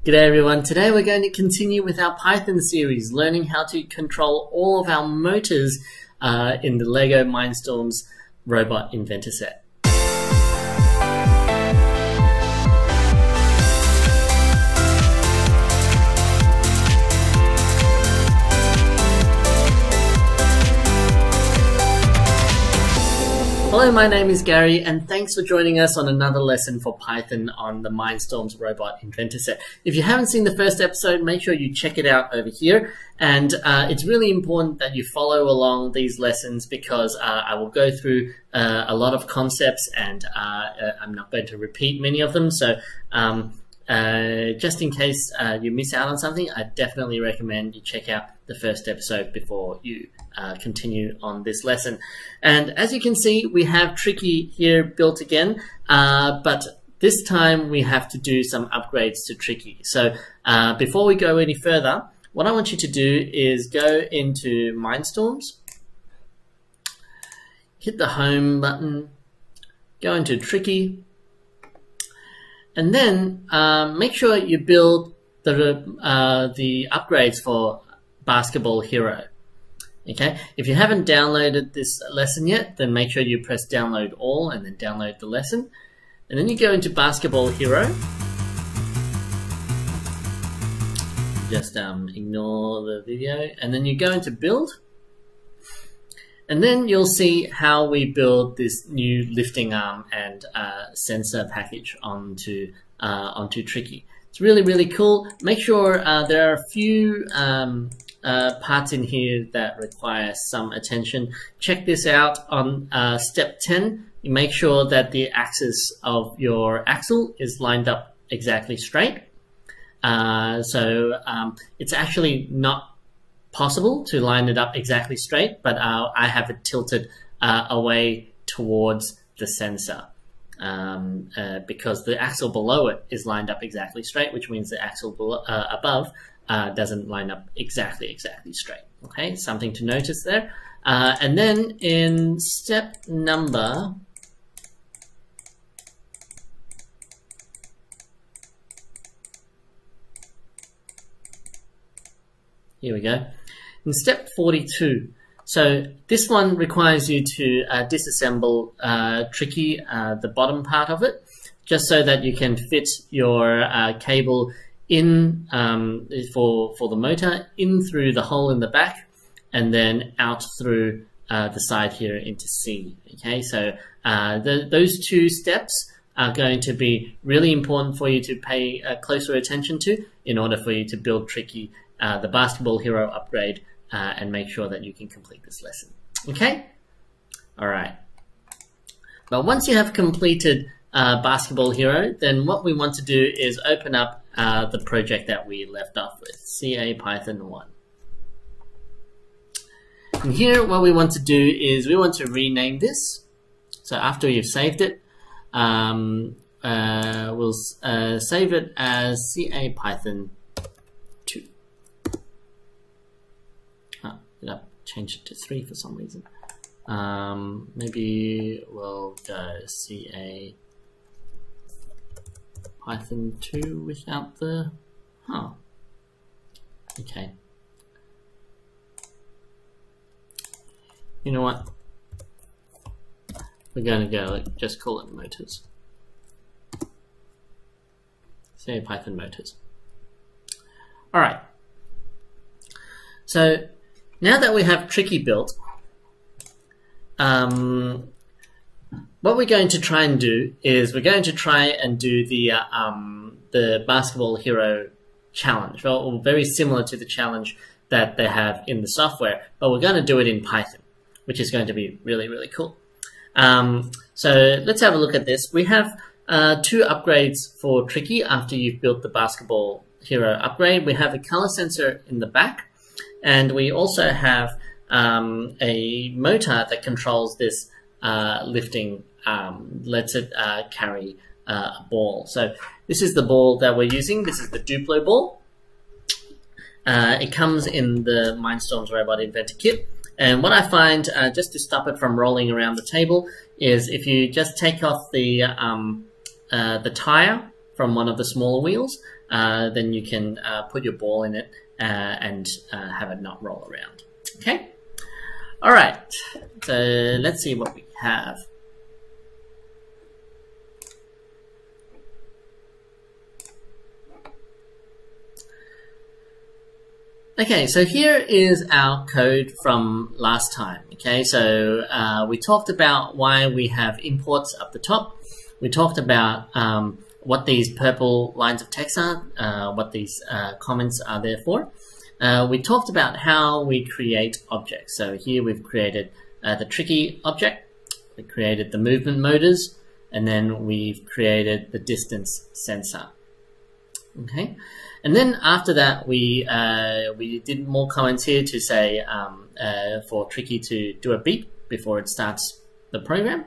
G'day everyone, today we're going to continue with our Python series, learning how to control all of our motors in the LEGO Mindstorms robot inventor set. Hello, my name is Gary and thanks for joining us on another lesson for Python on the Mindstorms robot inventor set. If you haven't seen the first episode, make sure you check it out over here. And it's really important that you follow along these lessons because I will go through a lot of concepts and I'm not going to repeat many of them. So just in case you miss out on something, I definitely recommend you check out the first episode before you continue on this lesson. And as you can see, we have Tricky here built again, but this time we have to do some upgrades to Tricky. So before we go any further, what I want you to do is go into Mindstorms, hit the home button, go into Tricky, and then make sure you build the upgrades for Basketball Hero. Okay, if you haven't downloaded this lesson yet, then make sure you press download all and then download the lesson. And then you go into Basketball Hero. Just ignore the video. And then you go into build. And then you'll see how we build this new lifting arm and sensor package onto Tricky. It's really, really cool. Make sure there are a few parts in here that require some attention. Check this out on step 10. You make sure that the axis of your axle is lined up exactly straight. It's actually not possible to line it up exactly straight, but I have it tilted away towards the sensor because the axle below it is lined up exactly straight, which means the axle below, above doesn't line up exactly straight. Okay, something to notice there. And then in step number here we go. In step 42, so this one requires you to disassemble Tricky, the bottom part of it, just so that you can fit your cable in for the motor, in through the hole in the back, and then out through the side here into C. Okay, so those two steps are going to be really important for you to pay closer attention to in order for you to build Tricky, the Basketball Hero upgrade, and make sure that you can complete this lesson. Okay? All right. Well, once you have completed Basketball Hero, then what we want to do is open up the project that we left off with, CA Python 1. And here what we want to do is we want to rename this. So after you've saved it, we'll save it as CA Python 2. Oh, did I change it to 3 for some reason? Maybe we'll go CA Python 2 without the, okay. You know what? We're going to go, just call it motors. Say Python motors. All right. So now that we have Tricky built, what we're going to try and do is we're going to try and do the Basketball Hero challenge, well, very similar to the challenge that they have in the software, but we're going to do it in Python, which is going to be really, really cool. So let's have a look at this. We have 2 upgrades for Tricky after you've built the Basketball Hero upgrade. We have a color sensor in the back, and we also have a motor that controls this lifting, lets it carry a ball. So this is the ball that we're using. This is the Duplo ball. It comes in the Mindstorms Robot Inventor kit. And what I find, just to stop it from rolling around the table, is if you just take off the tire from one of the smaller wheels, then you can put your ball in it and have it not roll around. Okay? Alright, so let's see what we have. Okay, so here is our code from last time. Okay, so we talked about why we have imports up the top. We talked about what these purple lines of text are, what these comments are there for. We talked about how we create objects. So here we've created the tricky object, we created the movement motors, and then we've created the distance sensor. Okay, and then after that we did more comments here to say for tricky to do a beep before it starts the program.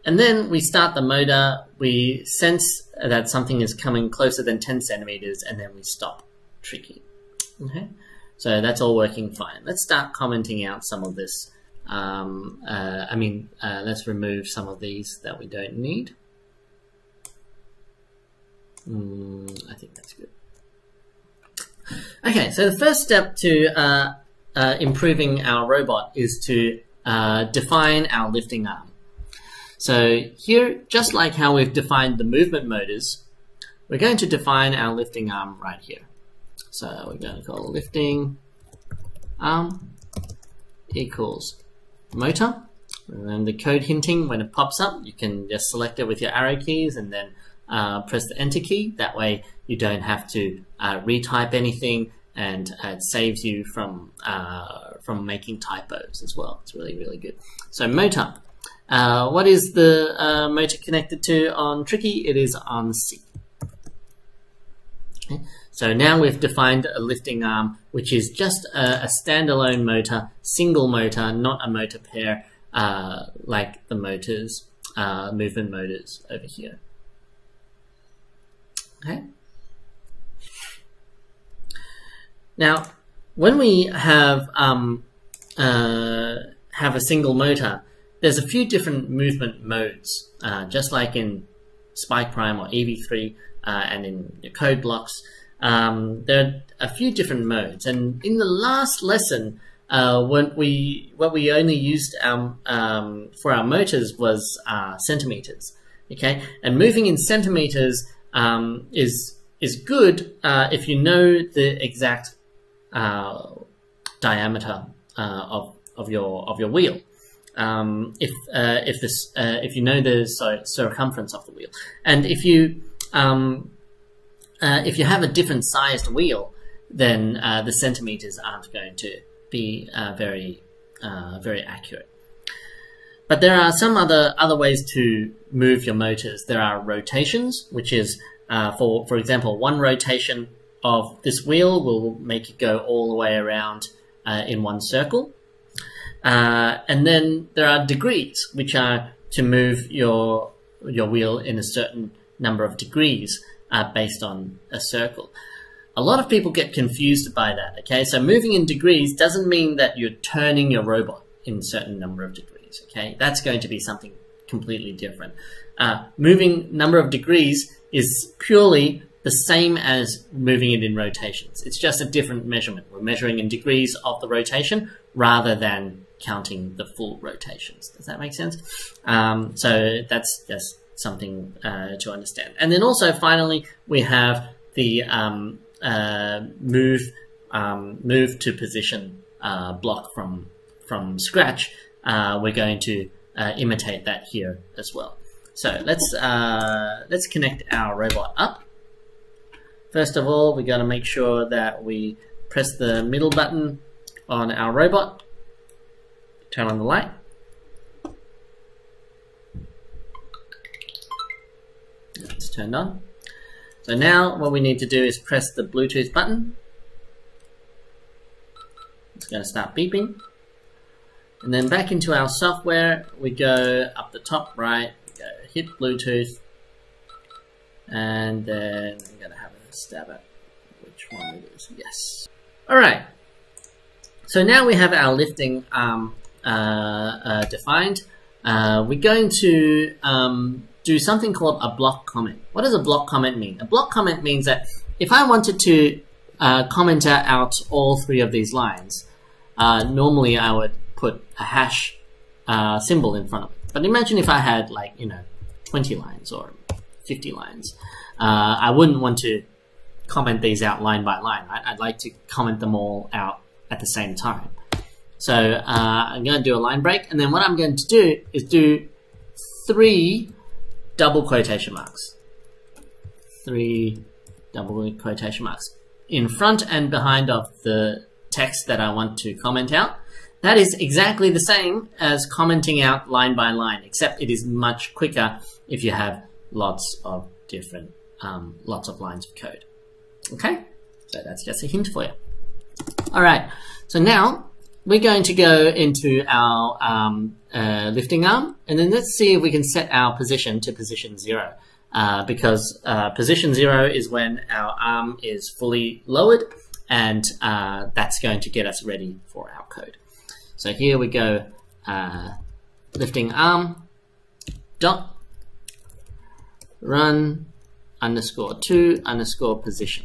And then we start the motor, we sense that something is coming closer than 10 centimeters, and then we stop tricky. Okay, so that's all working fine. Let's start commenting out some of this. Let's remove some of these that we don't need. I think that's good. Okay, so the first step to improving our robot is to define our lifting arm. So here, just like how we've defined the movement motors, we're going to define our lifting arm right here. So we're going to call lifting arm equals motor. And the code hinting, when it pops up, you can just select it with your arrow keys and then press the enter key. That way you don't have to retype anything, and it saves you from making typos as well. It's really, really good. So motor. What is the motor connected to on tricky? It is on C. Okay. So now we've defined a lifting arm, which is just a standalone motor, single motor, not a motor pair like the motors, movement motors over here. Okay. Now, when we have a single motor, there's a few different movement modes, just like in Spike Prime or EV3 and in your code blocks. There are a few different modes, and in the last lesson, what we only used for our motors was centimeters. Okay, and moving in centimeters is good if you know the exact diameter of your wheel. If you know the circumference of the wheel, and if you have a different sized wheel, then the centimeters aren't going to be very accurate. But there are some other ways to move your motors. There are rotations, which is for example, one rotation of this wheel will make it go all the way around in one circle. And then there are degrees, which are to move your wheel in a certain number of degrees based on a circle. A lot of people get confused by that. Okay, so moving in degrees doesn't mean that you're turning your robot in a certain number of degrees. Okay, that's going to be something completely different. Moving number of degrees is purely the same as moving it in rotations. It's just a different measurement. We're measuring in degrees of the rotation rather than counting the full rotations. Does that make sense? So that's just something to understand. And then also finally we have the move to position block from scratch. We're going to imitate that here as well. So let's connect our robot up. First of all, we got to make sure that we press the middle button on our robot. Turn on the light. It's turned on. So now what we need to do is press the Bluetooth button. It's going to start beeping. And then back into our software, we go up the top right, we go hit Bluetooth, and then I'm going to have a stab at which one it is. Yes. Alright. So now we have our lifting arm defined. We're going to do something called a block comment. What does a block comment mean? A block comment means that if I wanted to comment out all 3 of these lines, normally I would put a hash symbol in front of it. But imagine if I had, like, 20 lines or 50 lines. I wouldn't want to comment these out line by line, right? I'd like to comment them all out at the same time. So I'm going to do a line break, and then what I'm going to do is do 3 double quotation marks. 3 double quotation marks in front and behind of the text that I want to comment out. That is exactly the same as commenting out line by line, except it is much quicker if you have lots of different, lots of lines of code. Okay, so that's just a hint for you. All right, so now we're going to go into our lifting arm, and then let's see if we can set our position to position 0, because position 0 is when our arm is fully lowered, and that's going to get us ready for our code. So here we go, lifting arm, dot, run, _to, _position.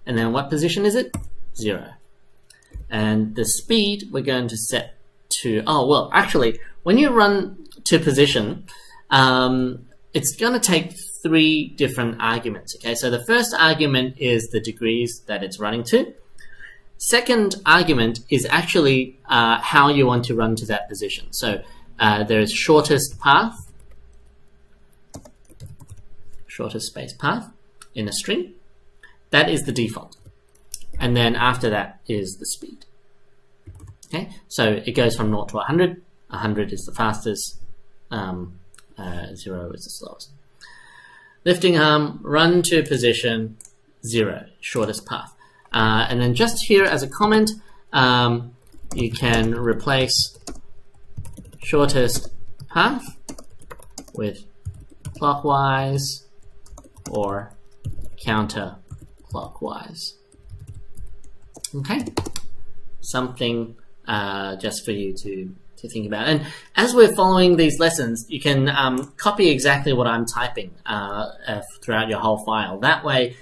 And then what position is it? 0. And the speed we're going to set to, oh, well, actually, when you run to position, it's going to take 3 different arguments, okay? So the first argument is the degrees that it's running to. Second argument is actually how you want to run to that position. So there's shortest path, shortest space path in a string. That is the default. And then after that is the speed. Okay, so it goes from 0 to 100. 100 is the fastest, 0 is the slowest. Lifting arm, run to position 0, shortest path. And then just here as a comment, you can replace shortest path with clockwise or counterclockwise. Okay, something just for you to think about. And as we're following these lessons, you can copy exactly what I'm typing throughout your whole file. That way,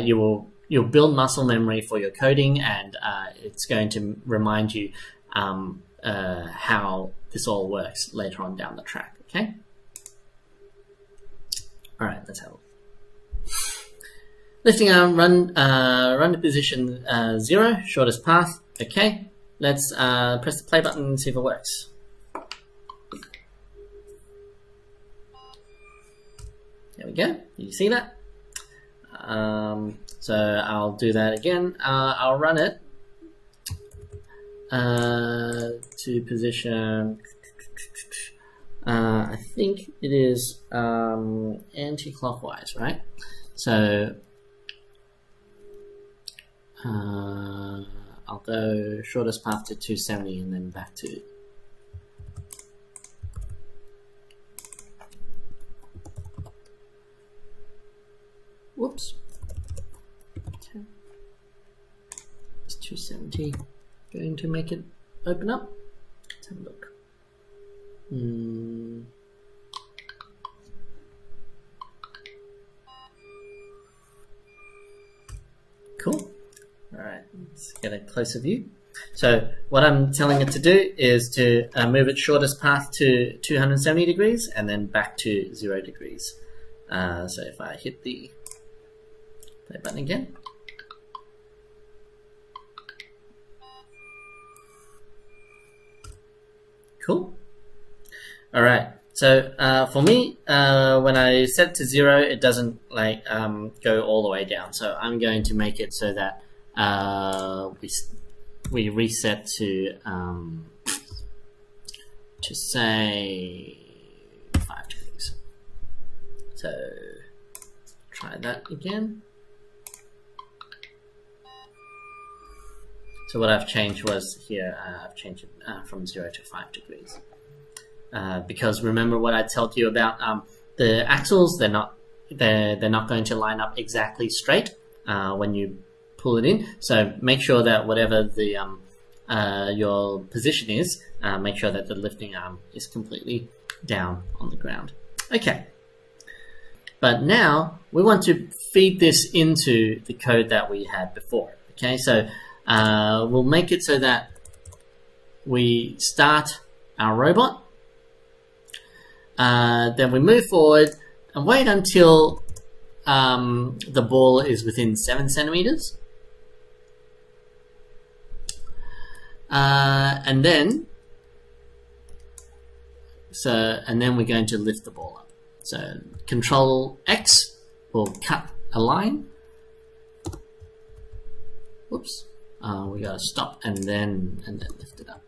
you'll build muscle memory for your coding, and it's going to remind you how this all works later on down the track. Okay. All right, let's have a look. Lifting arm, run to position 0, shortest path. Okay, let's press the play button and see if it works. There we go. You see that? So I'll do that again. I'll run it to position. I think it is anti-clockwise, right? So I'll go shortest path to 270 and then back to. Whoops. Okay. It's 270. Going to make it open up. Let's have a look. Cool. All right, let's get a closer view. So what I'm telling it to do is to move its shortest path to 270 degrees and then back to 0 degrees. So if I hit the play button again. Cool. All right. So for me, when I set it to 0, it doesn't like go all the way down. So I'm going to make it so that we reset to say 5 degrees. So try that again. So what I've changed was here, I've changed it from 0 to 5 degrees. Because remember what I told you about the axles, they're not going to line up exactly straight when you pull it in. So make sure that whatever the your position is, make sure that the lifting arm is completely down on the ground. Okay. But now we want to feed this into the code that we had before. Okay, so we'll make it so that we start our robot, then we move forward and wait until the ball is within 7 centimeters, and then we're going to lift the ball up. So Control X will cut a line. Whoops, we gotta stop and then lift it up.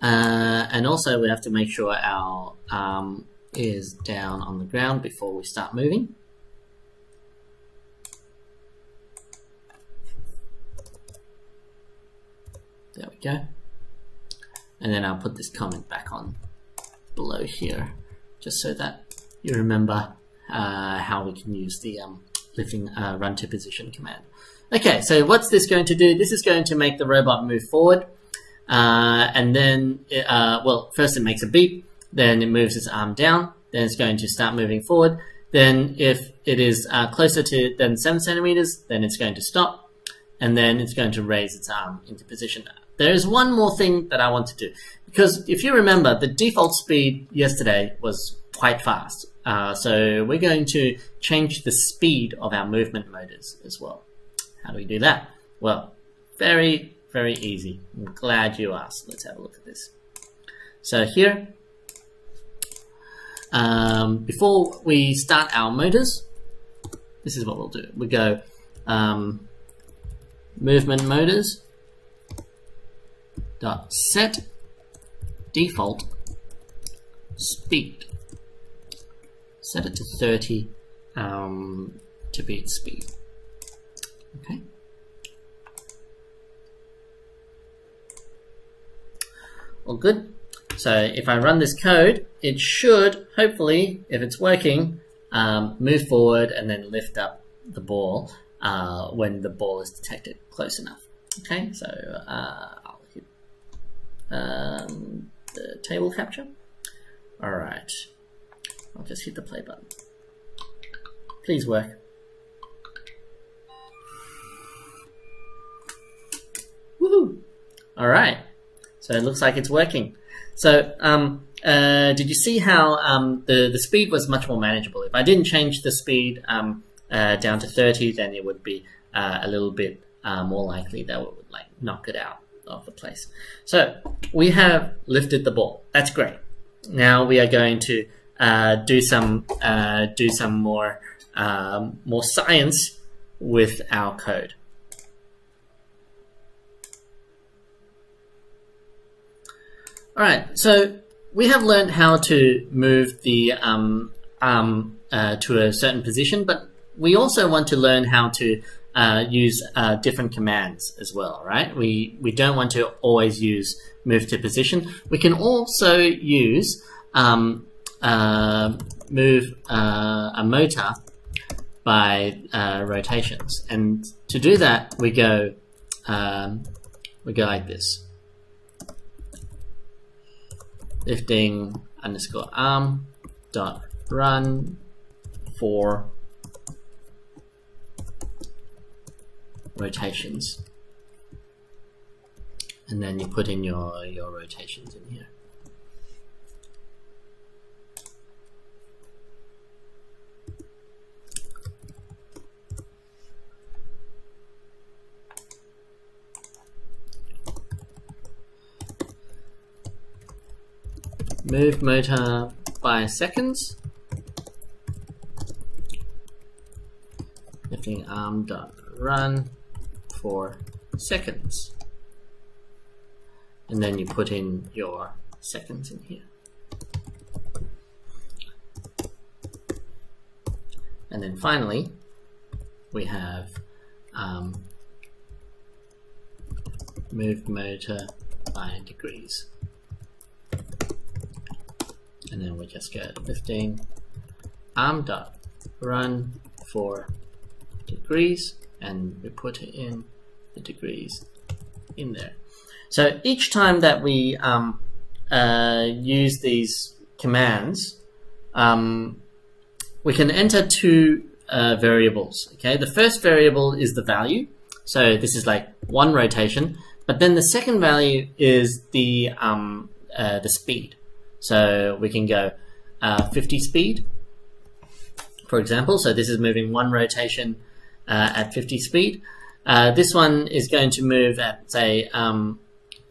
And also we have to make sure our arm is down on the ground before we start moving. There we go. And then I'll put this comment back on below here, just so that you remember how we can use the lifting run to position command. Okay, so what's this going to do? This is going to make the robot move forward, and then, well, first it makes a beep, then it moves its arm down, then it's going to start moving forward. Then if it is closer to than 7 centimeters, then it's going to stop, and then it's going to raise its arm into position. There is one more thing that I want to do, because if you remember, the default speed yesterday was quite fast. So we're going to change the speed of our movement motors as well. How do we do that? Well, very, very easy. I'm glad you asked. Let's have a look at this. So here, before we start our motors, this is what we'll do. We go movement motors dot set default speed. Set it to 30 to be its speed. Okay. All good. So if I run this code, it should, hopefully, if it's working, move forward and then lift up the ball when the ball is detected close enough. Okay, so I'll hit the table capture. All right, I'll just hit the play button. Please work. Woohoo! All right, so it looks like it's working. So did you see how the speed was much more manageable? If I didn't change the speed down to 30, then it would be a little bit more likely that it would like knock it out of the place. So we have lifted the ball. That's great. Now we are going to do some more science with our code. All right, so we have learned how to move the arm to a certain position, but we also want to learn how to use different commands as well, right? We don't want to always use move to position. We can also use move a motor by rotations, and to do that we go like this. Lifting underscore arm dot run for rotations, and then you put in your rotations in here. Move motor by seconds. Lifting arm dot run for seconds, and then you put in your seconds in here, and then finally we have move motor by degrees. And then we just go lifting arm dot run for degrees, and we put in the degrees in there. So each time that we use these commands, we can enter two variables. Okay, the first variable is the value, so this is like 1 rotation. But then the second value is the speed. So we can go 50 speed, for example. So this is moving 1 rotation at 50 speed. This one is going to move at, say,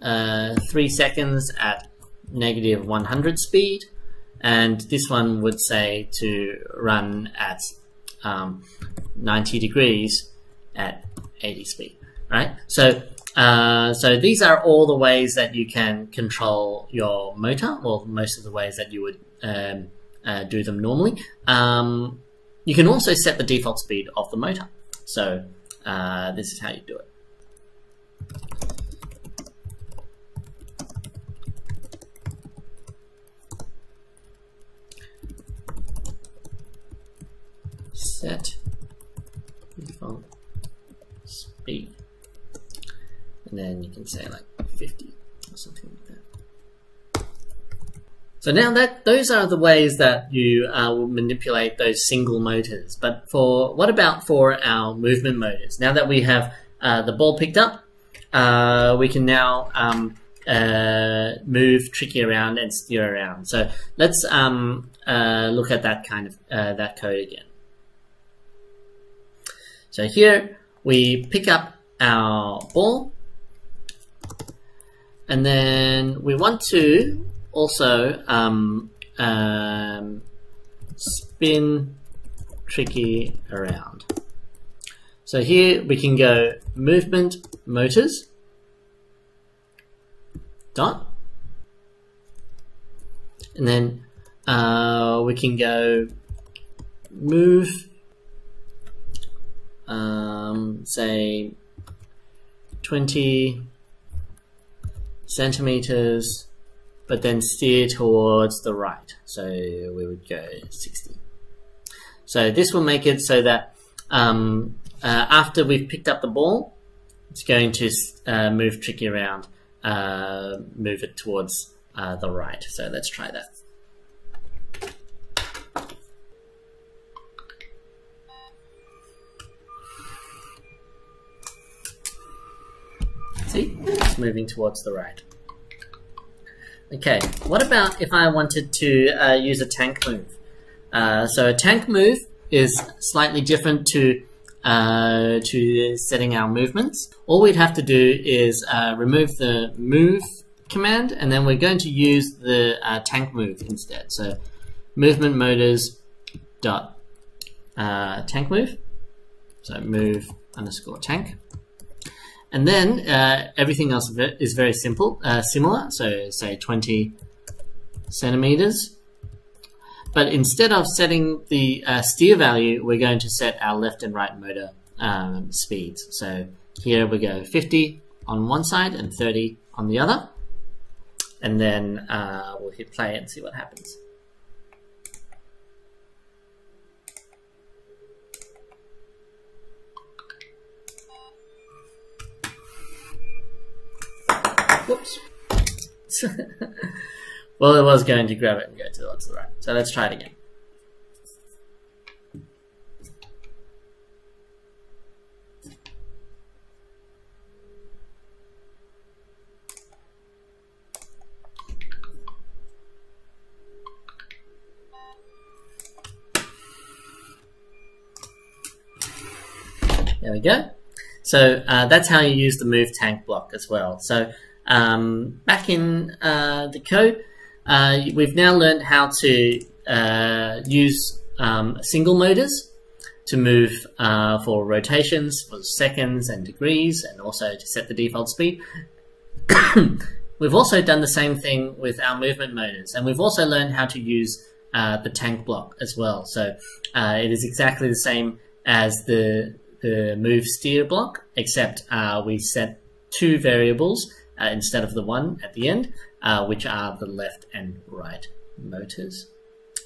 3 seconds at negative 100 speed. And this one would say to run at 90 degrees at 80 speed, right? So these are all the ways that you can control your motor, or most of the ways that you would do them normally. You can also set the default speed of the motor. So this is how you do it. Set default speed, and then you can say like 50 or something like that. So now those are the ways that you will manipulate those single motors. But what about for our movement motors? Now that we have the ball picked up, we can now move Tricky around and steer around. So let's look at that kind of that code again. So here we pick up our ball, and then we want to also spin Tricky around. So here we can go movement motors dot, and then we can go move say 20 centimeters, but then steer towards the right. So we would go 60. So this will make it so that after we've picked up the ball, it's going to move Tricky around, move it towards the right. So let's try that. See, it's moving towards the right. Okay, what about if I wanted to use a tank move? So a tank move is slightly different to setting our movements. All we'd have to do is remove the move command, and then we're going to use the tank move instead. So movement motors dot tank move. So move underscore tank. And then everything else is very simple, similar. So say 20 centimeters. But instead of setting the steer value, we're going to set our left and right motor speeds. So here we go 50 on one side and 30 on the other. And then we'll hit play and see what happens. Whoops. Well, it was going to grab it and go towards the right. So let's try it again. There we go. So that's how you use the move tank block as well. So back in the code, we've now learned how to use single motors to move for rotations, for seconds and degrees, and also to set the default speed. We've also done the same thing with our movement motors, and we've also learned how to use the tank block as well. So it is exactly the same as the move steer block, except we set two variables instead of the one at the end, which are the left and right motors.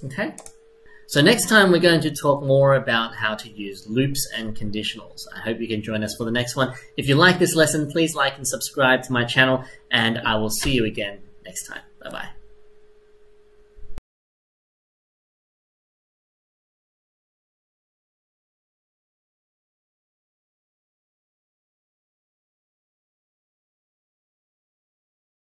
Okay, so next time we're going to talk more about how to use loops and conditionals. I hope you can join us for the next one. If you like this lesson, please like and subscribe to my channel, and I will see you again next time. Bye bye.